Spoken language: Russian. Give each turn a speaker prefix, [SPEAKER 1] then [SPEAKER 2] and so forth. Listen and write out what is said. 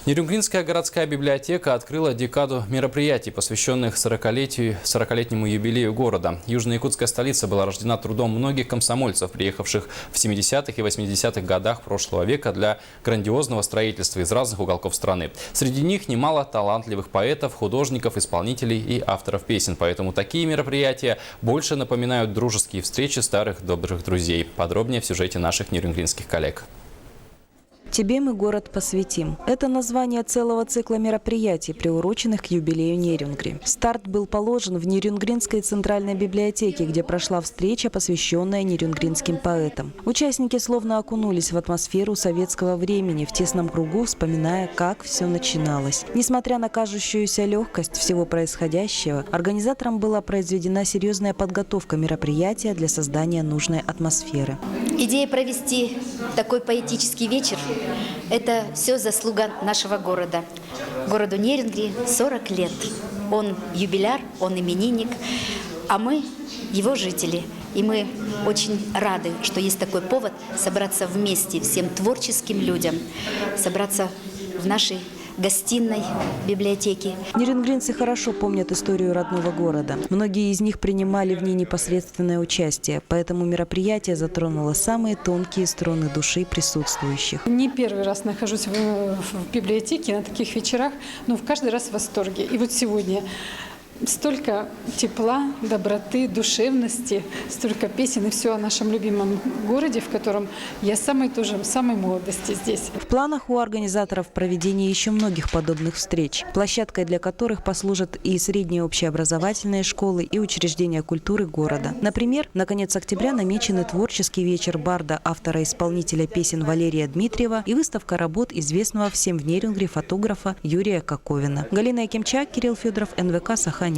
[SPEAKER 1] Нерюнгринская городская библиотека открыла декаду мероприятий, посвященных 40-летнему юбилею города. Южно-якутская столица была рождена трудом многих комсомольцев, приехавших в 70-х и 80-х годах прошлого века для грандиозного строительства из разных уголков страны. Среди них немало талантливых поэтов, художников, исполнителей и авторов песен. Поэтому такие мероприятия больше напоминают дружеские встречи старых добрых друзей. Подробнее в сюжете наших нерюнгринских коллег.
[SPEAKER 2] «Тебе мы город посвятим». Это название целого цикла мероприятий, приуроченных к юбилею Нерюнгри. Старт был положен в Нерюнгринской центральной библиотеке, где прошла встреча, посвященная нерюнгринским поэтам. Участники словно окунулись в атмосферу советского времени, в тесном кругу вспоминая, как все начиналось. Несмотря на кажущуюся легкость всего происходящего, организаторам была произведена серьезная подготовка мероприятия для создания нужной атмосферы.
[SPEAKER 3] Идея провести такой поэтический вечер – это все заслуга нашего города. Городу Нерюнгри 40 лет. Он юбиляр, он именинник, а мы его жители. И мы очень рады, что есть такой повод собраться вместе всем творческим людям, собраться в нашей гостиной библиотеки.
[SPEAKER 2] Нерюнгринцы хорошо помнят историю родного города. Многие из них принимали в ней непосредственное участие, поэтому мероприятие затронуло самые тонкие струны души присутствующих.
[SPEAKER 4] Не первый раз нахожусь в библиотеке на таких вечерах, но в каждый раз в восторге. И вот сегодня столько тепла, доброты, душевности, столько песен и все о нашем любимом городе, в котором я с самой молодости здесь.
[SPEAKER 2] В планах у организаторов проведение еще многих подобных встреч, площадкой для которых послужат и средние общеобразовательные школы, и учреждения культуры города. Например, на конец октября намечены творческий вечер барда, автора-исполнителя песен Валерия Дмитриева и выставка работ известного всем в Нерюнгри фотографа Юрия Коковина. Галина Якимчак, Кирилл Федоров, НВК «Саха-Нерюнгри».